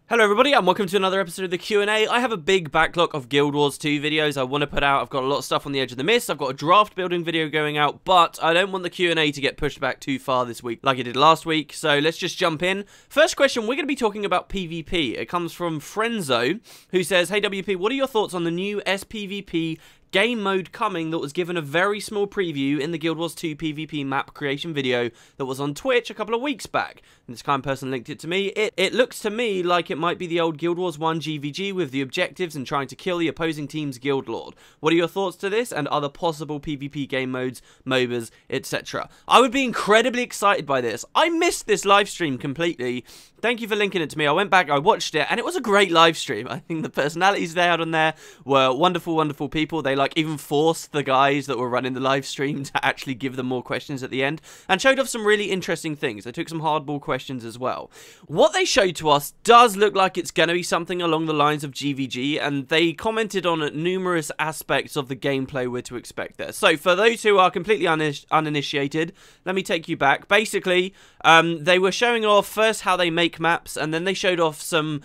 Hello everybody and welcome to another episode of the Q&A. I have a big backlog of Guild Wars 2 videos I want to put out. I've got a lot of stuff on the edge of the mist. I've got a draft building video going out, but I don't want the Q&A to get pushed back too far this week like it did last week. So let's just jump in. First question, we're going to be talking about PvP. It comes from Frenzo, who says, "Hey WP, what are your thoughts on the new SPVP game mode coming that was given a very small preview in the Guild Wars 2 PvP map creation video that was on Twitch a couple of weeks back?" And this kind person linked it to me. It looks to me like it might be the old Guild Wars 1 GVG with the objectives and trying to kill the opposing team's guild lord. What are your thoughts to this and other possible PvP game modes, MOBAs, etc.? I would be incredibly excited by this. I missed this live stream completely. Thank you for linking it to me. I went back, I watched it, and it was a great live stream. I think the personalities they had on there were wonderful, wonderful people. They even forced the guys that were running the live stream to actually give them more questions at the end, and showed off some really interesting things. They took some hardball questions as well. What they showed to us does look like it's going to be something along the lines of GVG, and they commented on numerous aspects of the gameplay we're to expect there. So for those who are completely uninitiated, let me take you back. Basically, they were showing off first how they make maps, and then they showed off some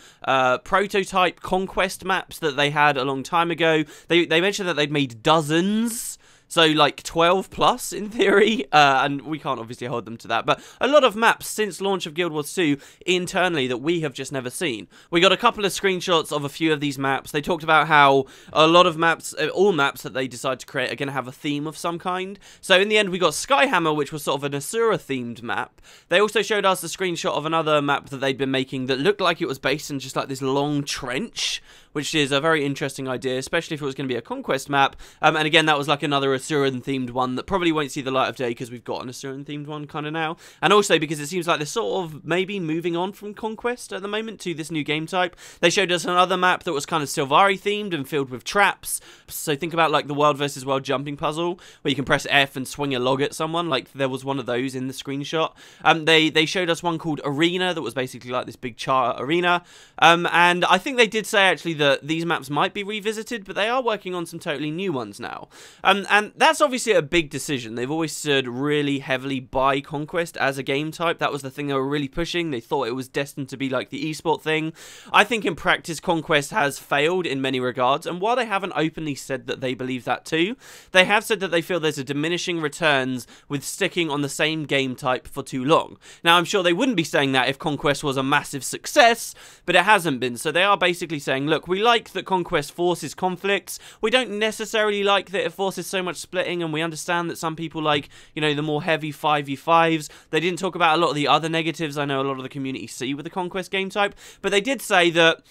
prototype conquest maps that they had a long time ago. They mentioned that they'd made dozens, so like 12 plus in theory, and we can't obviously hold them to that, but a lot of maps since launch of Guild Wars 2 internally that we have just never seen. We got a couple of screenshots of a few of these maps. They talked about how a lot of maps, all maps that they decide to create are going to have a theme of some kind. So in the end we got Skyhammer, which was sort of an Asura themed map. They also showed us a screenshot of another map that they'd been making that looked like it was based in just like this long trench, which is a very interesting idea, especially if it was going to be a conquest map. And again, that was like another Asuran-themed one that probably won't see the light of day because we've got an Asuran-themed one kind of now. And also because it seems like they're sort of maybe moving on from conquest at the moment to this new game type. They showed us another map that was kind of Sylvari-themed and filled with traps. So think about like the World versus World jumping puzzle, where you can press F and swing a log at someone. Like there was one of those in the screenshot. They showed us one called Arena that was basically like this big chart arena. And I think they did say actually that these maps might be revisited, but they are working on some totally new ones now. And that's obviously a big decision. They've always stood really heavily by Conquest as a game type. That was the thing they were really pushing. They thought it was destined to be like the esport thing. I think in practice, Conquest has failed in many regards, and while they haven't openly said that they believe that too, they have said that they feel there's a diminishing returns with sticking on the same game type for too long. Now, I'm sure they wouldn't be saying that if Conquest was a massive success, but it hasn't been. So they are basically saying, look, we like that Conquest forces conflicts. We don't necessarily like that it forces so much splitting, and we understand that some people like, you know, the more heavy 5v5s. They didn't talk about a lot of the other negatives I know a lot of the community see with the Conquest game type, but they did say that,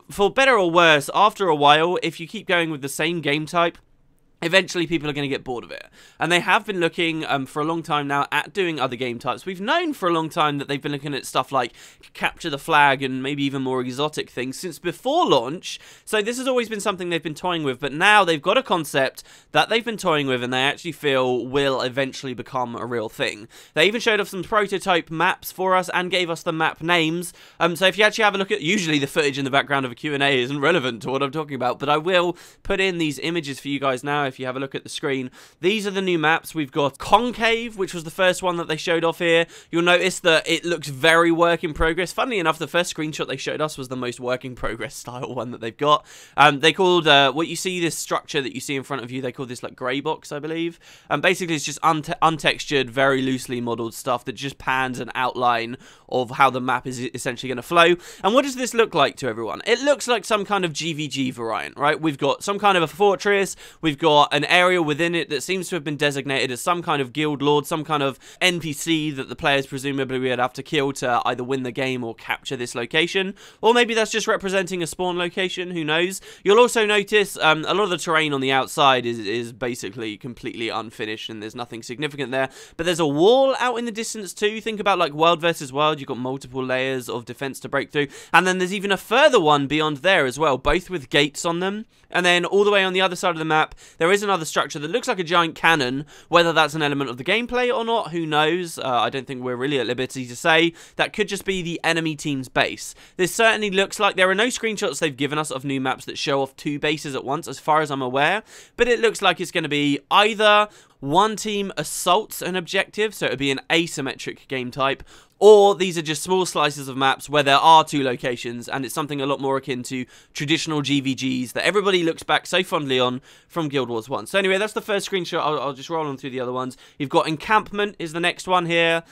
for better or worse, after a while, if you keep going with the same game type, eventually people are going to get bored of it. And they have been looking for a long time now at doing other game types. We've known for a long time that they've been looking at stuff like capture the flag and maybe even more exotic things since before launch. So this has always been something they've been toying with, but now they've got a concept that they've been toying with and they actually feel will eventually become a real thing. They even showed off some prototype maps for us and gave us the map names. So if you actually have a look at, usually the footage in the background of a Q&A isn't relevant to what I'm talking about, but I will put in these images for you guys now. If you have a look at the screen, these are the new maps. We've got Concave, which was the first one that they showed off here. You'll notice that it looks very work in progress. Funnily enough, the first screenshot they showed us was the most work in progress style one that they've got. They called what you see, this structure that you see in front of you, they call this like grey box, I believe. And basically it's just untextured, very loosely modeled stuff that just pans an outline of how the map is essentially going to flow. And what does this look like to everyone? It looks like some kind of GVG variant, right? We've got some kind of a fortress, we've got an area within it that seems to have been designated as some kind of guild lord, some kind of NPC that the players presumably would have to kill to either win the game or capture this location. Or maybe that's just representing a spawn location, who knows? You'll also notice a lot of the terrain on the outside is basically completely unfinished and there's nothing significant there. But there's a wall out in the distance too. Think about like World versus World, you've got multiple layers of defense to break through. And then there's even a further one beyond there as well, both with gates on them. And then all the way on the other side of the map, there is another structure that looks like a giant cannon. Whether that's an element of the gameplay or not, who knows? I don't think we're really at liberty to say. That could just be the enemy team's base. This certainly looks like, there are no screenshots they've given us of new maps that show off two bases at once, as far as I'm aware. But it looks like it's going to be either one team assaults an objective, so it would be an asymmetric game type, or these are just small slices of maps where there are two locations, and it's something a lot more akin to traditional GVGs that everybody looks back so fondly on from Guild Wars 1. So anyway, that's the first screenshot. I'll just roll on through the other ones. You've got Encampment is the next one here,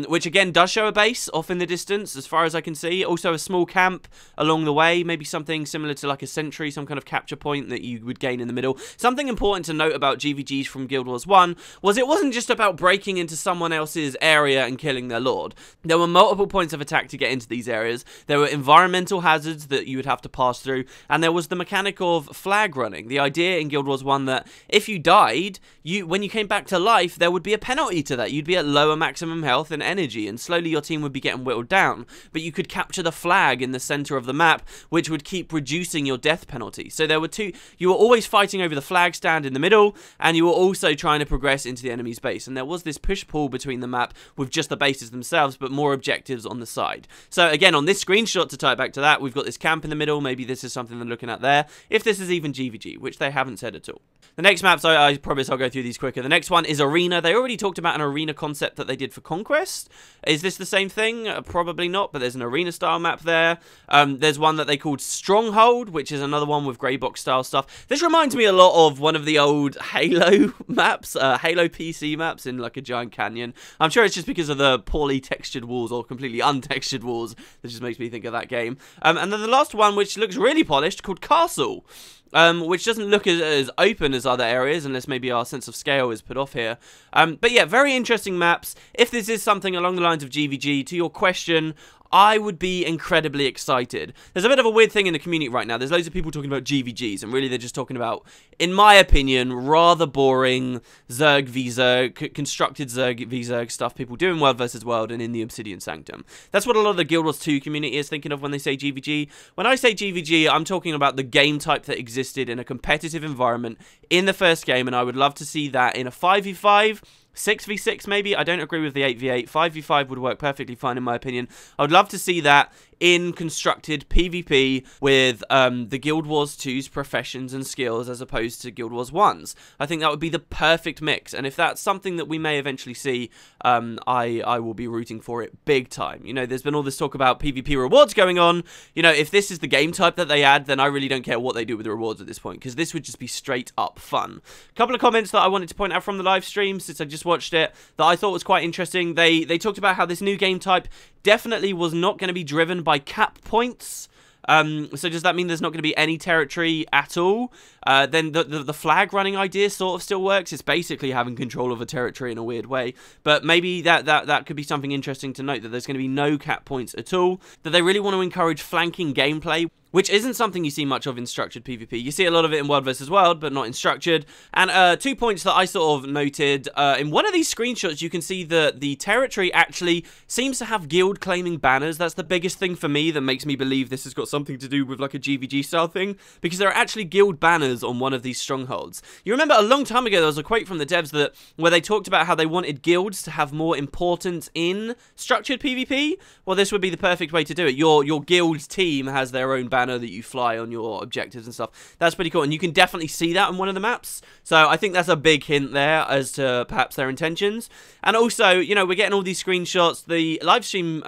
which again does show a base off in the distance, as far as I can see. Also a small camp along the way, maybe something similar to like a sentry, some kind of capture point that you would gain in the middle. Something important to note about GVGs from Guild Wars 1 was it wasn't just about breaking into someone else's area and killing their lord. There were multiple points of attack to get into these areas. There were environmental hazards that you would have to pass through, and there was the mechanic of flag running. The idea in Guild Wars 1 that if you died, when you came back to life, there would be a penalty to that. You'd be at lower maximum health and energy, and slowly your team would be getting whittled down. But you could capture the flag in the center of the map, which would keep reducing your death penalty. So there were two. You were always fighting over the flag stand in the middle, and you were also trying to progress into the enemy's base. And there was this push-pull between the map with just the bases themselves, but more objectives on the side. So again, on this screenshot, to tie it back to that, we've got this camp in the middle. Maybe this is something they're looking at there, if this is even GVG, which they haven't said at all. The next maps, I promise I'll go through these quicker. The next one is Arena. They already talked about an arena concept that they did for Conquest. Is this the same thing? Probably not, but there's an arena style map there. There's one that they called Stronghold, which is another one with grey box style stuff. This reminds me a lot of one of the old Halo maps, Halo PC maps in like a giant canyon. I'm sure it's just because of the poorly textured walls or completely untextured walls that just makes me think of that game. And then the last one, which looks really polished, called Castle. Which doesn't look as open as other areas, unless maybe our sense of scale is put off here. But yeah, very interesting maps. If this is something along the lines of GVG, to your question, I would be incredibly excited. There's a bit of a weird thing in the community right now. There's loads of people talking about GVGs, and really they're just talking about, in my opinion, rather boring Zerg v Zerg, constructed Zerg v Zerg stuff people do in World vs. World and in the Obsidian Sanctum. That's what a lot of the Guild Wars 2 community is thinking of when they say GVG. When I say GVG, I'm talking about the game type that existed in a competitive environment in the first game, and I would love to see that in a 5v5, 6v6 maybe. I don't agree with the 8v8. 5v5 would work perfectly fine in my opinion. I would love to see that in constructed PvP with the Guild Wars 2's professions and skills as opposed to Guild Wars 1's. I think that would be the perfect mix, and if that's something that we may eventually see, I will be rooting for it big time. You know, there's been all this talk about PvP rewards going on. You know, if this is the game type that they add, then I really don't care what they do with the rewards at this point, because this would just be straight up fun. A couple of comments that I wanted to point out from the live stream, since I just watched it, that I thought was quite interesting. They talked about how this new game type definitely was not going to be driven by cap points. So does that mean there's not going to be any territory at all? Then the flag running idea sort of still works. It's basically having control of a territory in a weird way. But maybe that could be something interesting to note, that there's going to be no cap points at all. That they really want to encourage flanking gameplay, which isn't something you see much of in structured PvP. You see a lot of it in World vs. World, but not in structured. And 2 points that I sort of noted. In one of these screenshots, you can see that the territory actually seems to have guild claiming banners. That's the biggest thing for me that makes me believe this has got something to do with like a GVG style thing, because there are actually guild banners on one of these strongholds. You remember a long time ago, there was a quote from the devs where they talked about how they wanted guilds to have more importance in structured PvP. Well, this would be the perfect way to do it. Your guild's team has their own banner that you fly on your objectives and stuff. That's pretty cool, and you can definitely see that on one of the maps. So I think that's a big hint there as to perhaps their intentions. And also, you know, we're getting all these screenshots. The live stream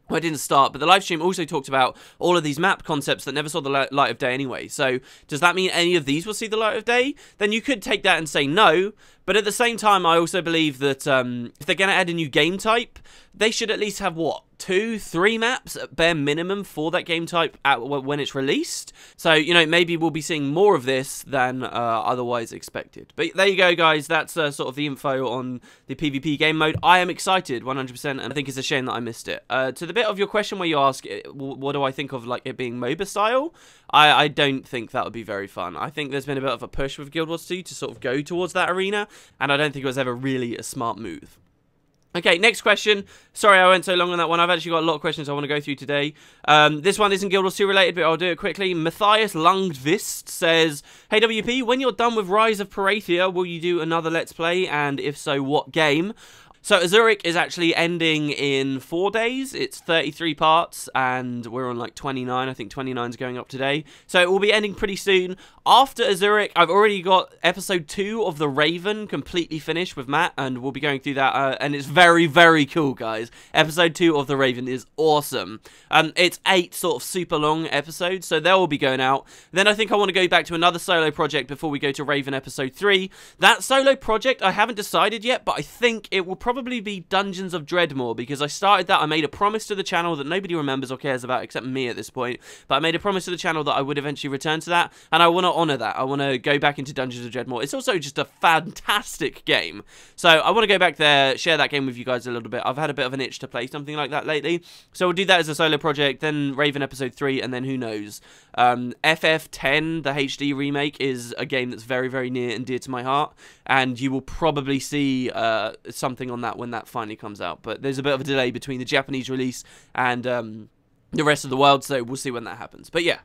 well, it didn't start, but the live stream also talked about all of these map concepts that never saw the light of day anyway. So does that mean any of these will see the light of day? Then you could take that and say no. But at the same time, I also believe that if they're going to add a new game type, they should at least have, what, 2-3 maps at bare minimum for that game type when it's released. So, you know, maybe we'll be seeing more of this than otherwise expected. But there you go, guys. That's sort of the info on the PvP game mode. I am excited, 100%, and I think it's a shame that I missed it. To the bit of your question where you ask, what do I think of like it being MOBA style? I don't think that would be very fun. I think there's been a bit of a push with Guild Wars 2 to sort of go towards that arena, and I don't think it was ever really a smart move. Okay, next question. Sorry I went so long on that one. I've actually got a lot of questions I want to go through today. This one isn't Guild Wars 2 related, but I'll do it quickly. Matthias Lungvist says, hey WP, when you're done with Rise of Parathia, will you do another Let's Play? And if so, what game? So Azuric is actually ending in 4 days. It's 33 parts, and we're on like 29. I think 29 is going up today. So it will be ending pretty soon. After Azuric, I've already got episode 2 of The Raven completely finished with Matt, and we'll be going through that, and it's very, very cool, guys. Episode 2 of The Raven is awesome. It's 8 sort of super long episodes, so they will be going out. Then I think I want to go back to another solo project before we go to Raven episode 3. That solo project, I haven't decided yet, but I think it will probably be Dungeons of Dreadmore, because I started that. I made a promise to the channel that nobody remembers or cares about except me at this point, but I made a promise to the channel that I would eventually return to that, and I want to honour that. I want to go back into Dungeons of Dreadmore. It's also just a fantastic game, so I want to go back there, share that game with you guys a little bit. I've had a bit of an itch to play something like that lately, so we'll do that as a solo project, then Raven episode 3, and then who knows. FF10, the HD remake, is a game that's very, very near and dear to my heart, and you will probably see something on that when that finally comes out, but there's a bit of a delay between the Japanese release and the rest of the world, so we'll see when that happens. But yeah.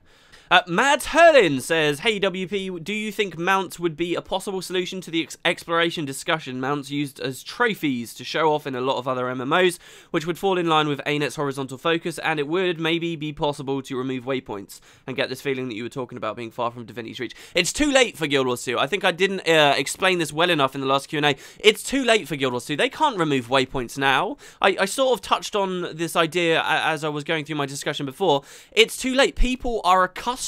Mads Herlin says, hey WP, do you think mounts would be a possible solution to the exploration discussion? Mounts used as trophies to show off in a lot of other MMOs, which would fall in line with ANET's horizontal focus, and it would maybe be possible to remove waypoints and get this feeling that you were talking about being far from Divinity's reach. It's too late for Guild Wars 2. I think I didn't explain this well enough in the last Q&A. It's too late for Guild Wars 2. They can't remove waypoints now. I sort of touched on this idea as I was going through my discussion before. It's too late. People are accustomed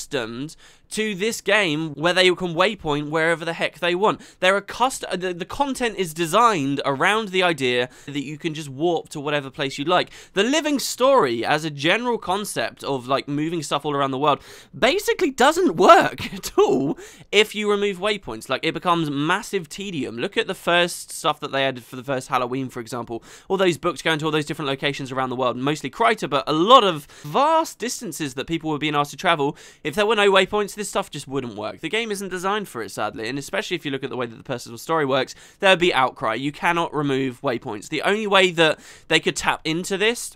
to this game where they can waypoint wherever the heck they want. They're accustomed. The content is designed around the idea that you can just warp to whatever place you like. The living story, as a general concept of like moving stuff all around the world, basically doesn't work at all if you remove waypoints. Like, it becomes massive tedium. Look at the first stuff that they added for the first Halloween, for example. All those books going to all those different locations around the world, mostly Kryta, but a lot of vast distances that people were being asked to travel. If there were no waypoints, this stuff just wouldn't work. The game isn't designed for it, sadly, and especially if you look at the way that the personal story works, there'd be outcry. You cannot remove waypoints. The only way that they could tap into this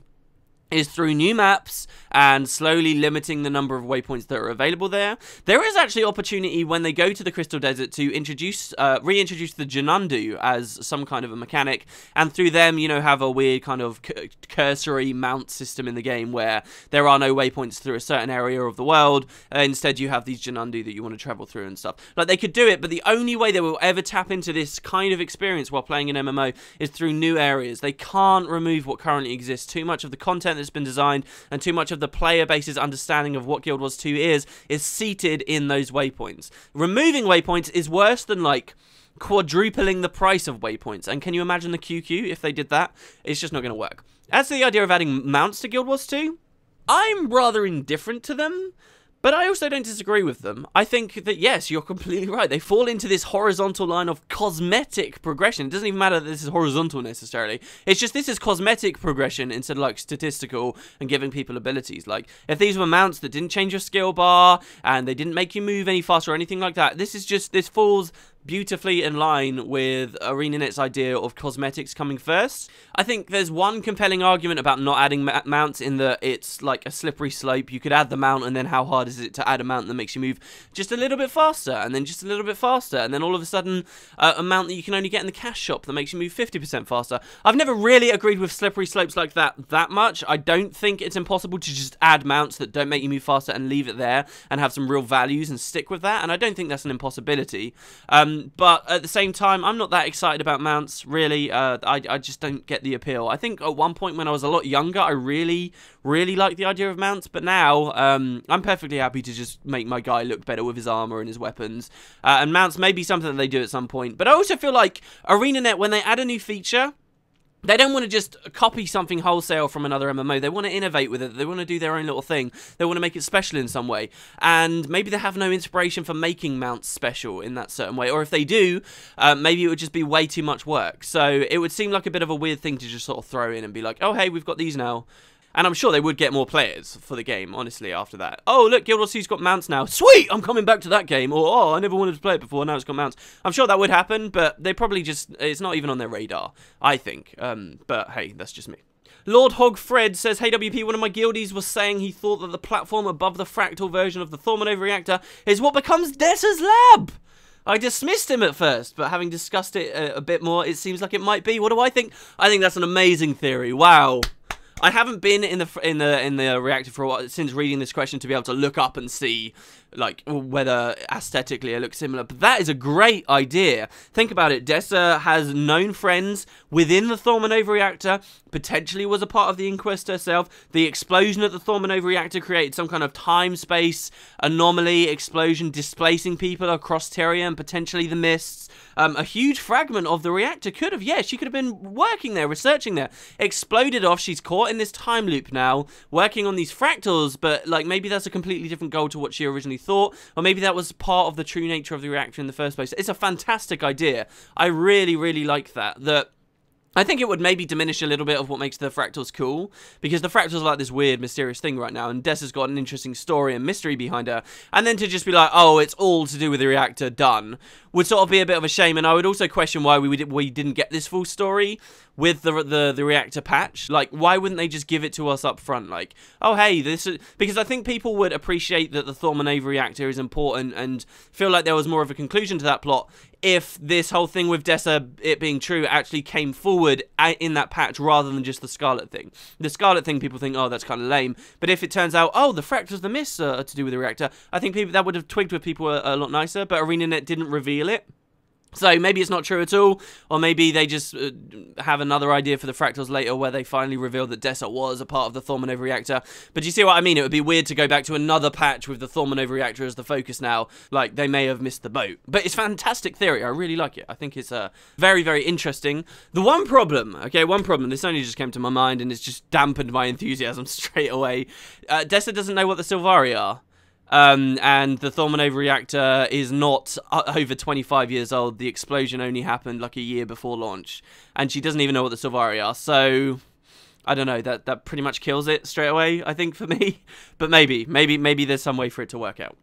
is through new maps and slowly limiting the number of waypoints that are available there. There is actually opportunity when they go to the Crystal Desert to reintroduce the Janundu as some kind of a mechanic, and through them, you know, have a weird kind of cursory mount system in the game where there are no waypoints through a certain area of the world. Instead, you have these Janundu that you want to travel through and stuff. Like, they could do it, but the only way they will ever tap into this kind of experience while playing an MMO is through new areas. They can't remove what currently exists. Too much of the content that's been designed and too much of the player base's understanding of what Guild Wars 2 is seated in those waypoints. Removing waypoints is worse than, like, quadrupling the price of waypoints. And can you imagine the QQ if they did that? It's just not going to work. As to the idea of adding mounts to Guild Wars 2, I'm rather indifferent to them, but I also don't disagree with them. I think that, yes, you're completely right. They fall into this horizontal line of cosmetic progression. It doesn't even matter that this is horizontal necessarily. It's just this is cosmetic progression instead of, like, statistical and giving people abilities. Like, if these were mounts that didn't change your skill bar and they didn't make you move any faster or anything like that, this falls beautifully in line with ArenaNet's idea of cosmetics coming first. I think there's one compelling argument about not adding mounts in that it's like a slippery slope. You could add the mount, and then how hard is it to add a mount that makes you move just a little bit faster, and then just a little bit faster, and then all of a sudden a mount that you can only get in the cash shop that makes you move 50% faster. I've never really agreed with slippery slopes like that much. I don't think it's impossible to just add mounts that don't make you move faster and leave it there and have some real values and stick with that, and I don't think that's an impossibility. But at the same time, I'm not that excited about mounts, really. I just don't get the appeal. I think at one point when I was a lot younger, I really liked the idea of mounts, but now I'm perfectly happy to just make my guy look better with his armor and his weapons. And mounts may be something that they do at some point. But I also feel like ArenaNet, when they add a new feature, they don't want to just copy something wholesale from another MMO. They want to innovate with it. They want to do their own little thing. They want to make it special in some way. And maybe they have no inspiration for making mounts special in that certain way. Or if they do, maybe it would just be way too much work. So it would seem like a bit of a weird thing to just sort of throw in and be like, oh, hey, we've got these now. And I'm sure they would get more players for the game, honestly, after that. Oh, look, Guild Wars 2's got mounts now. Sweet! I'm coming back to that game. Or, oh, I never wanted to play it before, now it's got mounts. I'm sure that would happen, but they probably just... It's not even on their radar, I think. But, hey, that's just me. Lord Hog Fred says, hey WP, one of my guildies was saying he thought that the platform above the Fractal version of the Thormanova reactor is what becomes Dessa's lab. I dismissed him at first, but having discussed it a bit more, it seems like it might be. What do I think? I think that's an amazing theory. Wow. I haven't been in the reactor for a while since reading this question to be able to look up and see like whether aesthetically it looks similar, but that is a great idea. Think about it. Dessa has known friends within the Thormanova reactor, potentially was a part of the inquest herself. The explosion at the Thormanova reactor created some kind of time-space anomaly explosion, displacing people across Tyria and potentially the mists. A huge fragment of the reactor could have, yeah, she could have been working there, researching there. Exploded off, she's caught in this time loop now, working on these fractals, but like maybe that's a completely different goal to what she originally thought, or maybe that was part of the true nature of the reactor in the first place. It's a fantastic idea. I really, really like that. I think it would maybe diminish a little bit of what makes the fractals cool, because the fractals are like this weird, mysterious thing right now, and Dessa's got an interesting story and mystery behind her, and then to just be like, oh, it's all to do with the reactor, done, would sort of be a bit of a shame. And I would also question why we didn't get this full story with the reactor patch. Like, why wouldn't they just give it to us up front? Like, oh, hey, this is... Because I think people would appreciate that the Thormanova reactor is important and feel like there was more of a conclusion to that plot if this whole thing with Dessa, it being true, actually came forward in that patch rather than just the Scarlet thing. The Scarlet thing, people think, oh, that's kind of lame. But if it turns out, oh, the fractals, the mists are to do with the reactor, I think that would have twigged with people a lot nicer, but ArenaNet didn't reveal it. So maybe it's not true at all, or maybe they just have another idea for the fractals later where they finally reveal that Dessa was a part of the Thormanova reactor. But you see what I mean? It would be weird to go back to another patch with the Thormanova reactor as the focus now. Like, they may have missed the boat. But it's a fantastic theory. I really like it. I think it's very, very interesting. The one problem, this only just came to my mind and it's just dampened my enthusiasm straight away. Dessa doesn't know what the Sylvari are. And the Thormanova reactor is not over 25 years old. The explosion only happened like a year before launch, and she doesn't even know what the Sylvari are. So I don't know. That pretty much kills it straight away, I think, for me. But maybe there's some way for it to work out.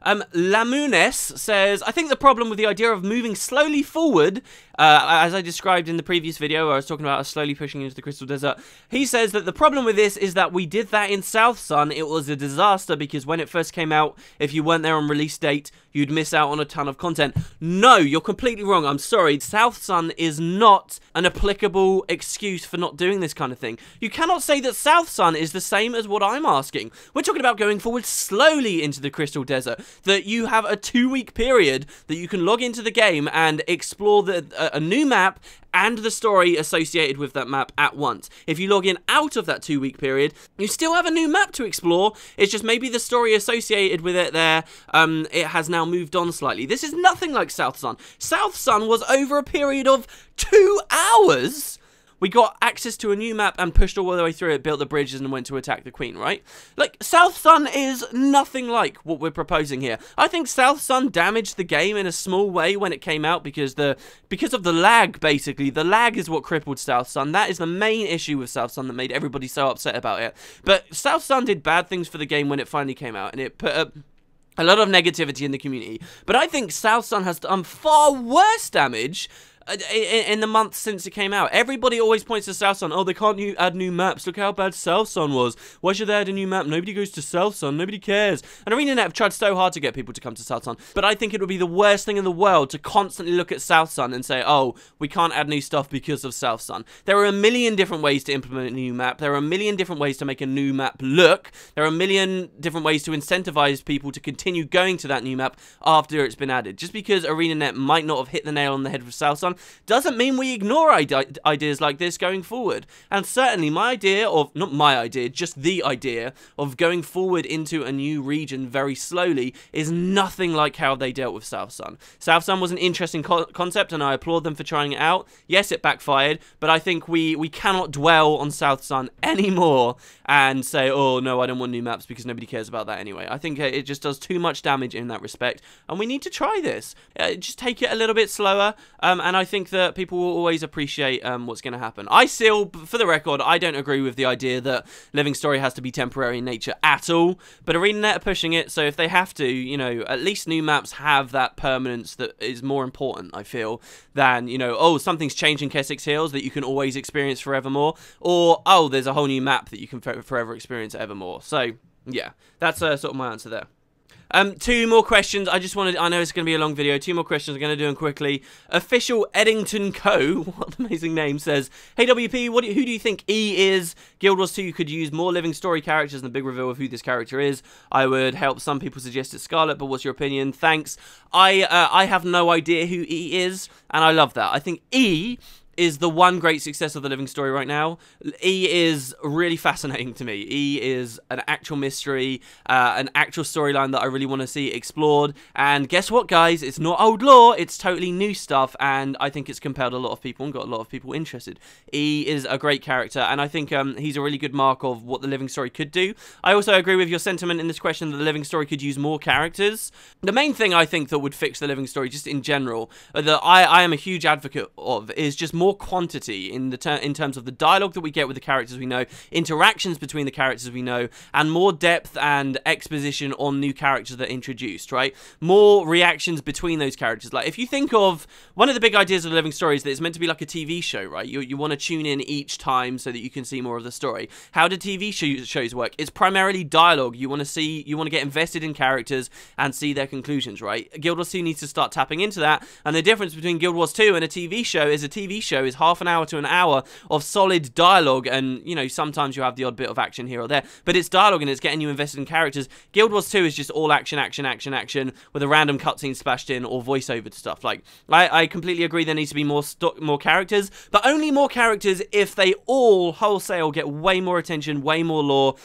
Lamunes says, I think the problem with the idea of moving slowly forward, as I described in the previous video where I was talking about us slowly pushing into the Crystal Desert, he says that the problem with this is that we did that in Southsun. It was a disaster because when it first came out, if you weren't there on release date, you'd miss out on a ton of content. No, you're completely wrong. I'm sorry. Southsun is not an applicable excuse for not doing this kind of thing. You cannot say that Southsun is the same as what I'm asking. We're talking about going forward slowly into the Crystal Desert. That you have a 2-week period that you can log into the game and explore a new map and the story associated with that map at once. If you log in out of that 2-week period, you still have a new map to explore. It's just maybe the story associated with it there, it has now moved on slightly. This is nothing like Southsun. Southsun was over a period of 2 hours. We got access to a new map and pushed all the way through it, built the bridges and went to attack the Queen, right? Like, Southsun is nothing like what we're proposing here. I think Southsun damaged the game in a small way when it came out because of the lag, basically. The lag is what crippled Southsun. That is the main issue with Southsun that made everybody so upset about it. But Southsun did bad things for the game when it finally came out, and it put a lot of negativity in the community. But I think Southsun has done far worse damage in the months since it came out. Everybody always points to Southsun. Oh, they can't add new maps. Look how bad Southsun was. Why should they add a new map? Nobody goes to Southsun. Nobody cares. And ArenaNet have tried so hard to get people to come to Southsun. But I think it would be the worst thing in the world to constantly look at Southsun and say, oh, we can't add new stuff because of Southsun. There are a million different ways to implement a new map. There are a million different ways to make a new map look. There are a million different ways to incentivize people to continue going to that new map after it's been added. Just because ArenaNet might not have hit the nail on the head with Southsun doesn't mean we ignore ideas like this going forward. And certainly my idea of, not my idea, just the idea of going forward into a new region very slowly is nothing like how they dealt with Southsun. Southsun was an interesting concept and I applaud them for trying it out. Yes, it backfired, but I think we cannot dwell on Southsun anymore and say, oh no, I don't want new maps because nobody cares about that anyway. I think it just does too much damage in that respect and we need to try this. Just take it a little bit slower and I think that people will always appreciate what's going to happen. I still, for the record, I don't agree with the idea that Living Story has to be temporary in nature at all, but ArenaNet are pushing it, so if they have to, you know, at least new maps have that permanence that is more important, I feel, than, you know, oh, something's changed in Keswick's Hills that you can always experience forevermore, or, oh, there's a whole new map that you can forever experience evermore. So, yeah, that's sort of my answer there. Two more questions. I know it's going to be a long video. Two more questions. I'm going to do them quickly. Official Eddington Co. What an amazing name. Says, hey WP, who do you think E is? Guild Wars 2 could use more living story characters and the big reveal of who this character is. I would help some people suggest it's Scarlet, but what's your opinion? Thanks. I have no idea who E is, and I love that. I think E is the one great success of the living story right now. E is really fascinating to me. E is an actual mystery, an actual storyline that I really want to see explored. And guess what, guys? It's not old lore. It's totally new stuff, and I think it's compelled a lot of people and got a lot of people interested. E is a great character, and I think he's a really good mark of what the living story could do. I also agree with your sentiment in this question that the living story could use more characters. The main thing I think that would fix the living story, just in general, that I am a huge advocate of, is just more quantity in terms of the dialogue that we get with the characters we know, interactions between the characters we know, and more depth and exposition on new characters that are introduced, right? More reactions between those characters. Like, if you think of one of the big ideas of the living story is that it's meant to be like a TV show, right? You want to tune in each time so that you can see more of the story. How do TV shows work? It's primarily dialogue. You want to get invested in characters and see their conclusions, right? Guild Wars 2 needs to start tapping into that, and the difference between Guild Wars 2 and a TV show is a TV show is half an hour to an hour of solid dialogue, and you know, sometimes you have the odd bit of action here or there, but it's dialogue and it's getting you invested in characters. Guild Wars 2 is just all action with a random cutscene splashed in or voiceover stuff. Like, I completely agree there needs to be more characters, but only more characters if they all wholesale get way more attention, way more lore.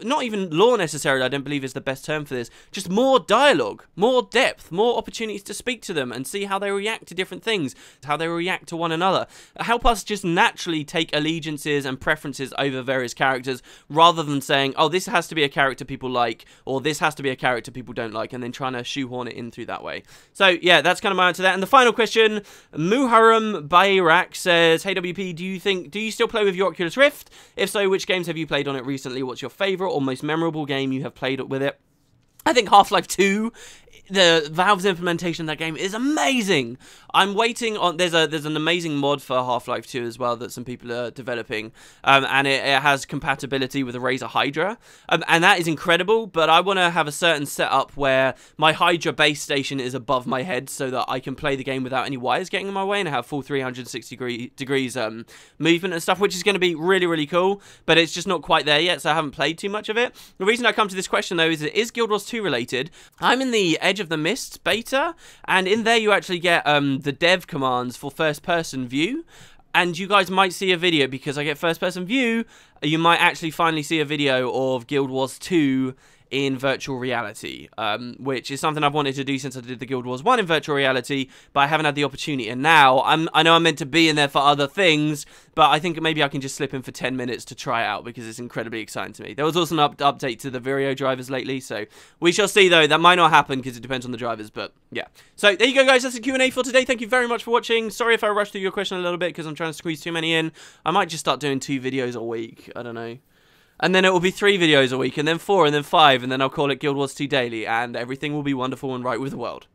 Not even lore necessarily, I don't believe is the best term for this. Just more dialogue, more depth, more opportunities to speak to them and see how they react to different things, how they react to one another. Help us just naturally take allegiances and preferences over various characters, rather than saying, oh, this has to be a character people like, or this has to be a character people don't like, and then trying to shoehorn it in through that way. So yeah, that's kind of my answer to that. And the final question, Muharram Bayrak says, hey WP, do you still play with your Oculus Rift? If so, which games have you played on it recently? What's your favorite or most memorable game you have played with it? I think Half-Life 2, the Valve's implementation of that game is amazing. I'm waiting on, there's an amazing mod for Half-Life 2 as well that some people are developing, and it has compatibility with the Razer Hydra, and that is incredible, but I want to have a certain setup where my Hydra base station is above my head so that I can play the game without any wires getting in my way and have full 360 degrees movement and stuff, which is going to be really, really cool, but it's just not quite there yet, so I haven't played too much of it. The reason I come to this question, though, is Guild Wars 2 related. I'm in the Edge of the Mist beta, and in there you actually get the dev commands for first-person view, and you guys might see a video, because I get first-person view, you might actually finally see a video of Guild Wars 2 in virtual reality, which is something I've wanted to do since I did the Guild Wars 1 in virtual reality, but I haven't had the opportunity, and now, I know I'm meant to be in there for other things, but I think maybe I can just slip in for 10 minutes to try it out, because it's incredibly exciting to me. There was also an update to the Vireo drivers lately, so we shall see, though. That might not happen, because it depends on the drivers, but yeah. So, there you go, guys. That's the Q&A for today. Thank you very much for watching. Sorry if I rushed through your question a little bit, because I'm trying to squeeze too many in. I might just start doing 2 videos a week. I don't know. And then it will be 3 videos a week, and then 4, and then 5, and then I'll call it Guild Wars 2 Daily, and everything will be wonderful and right with the world.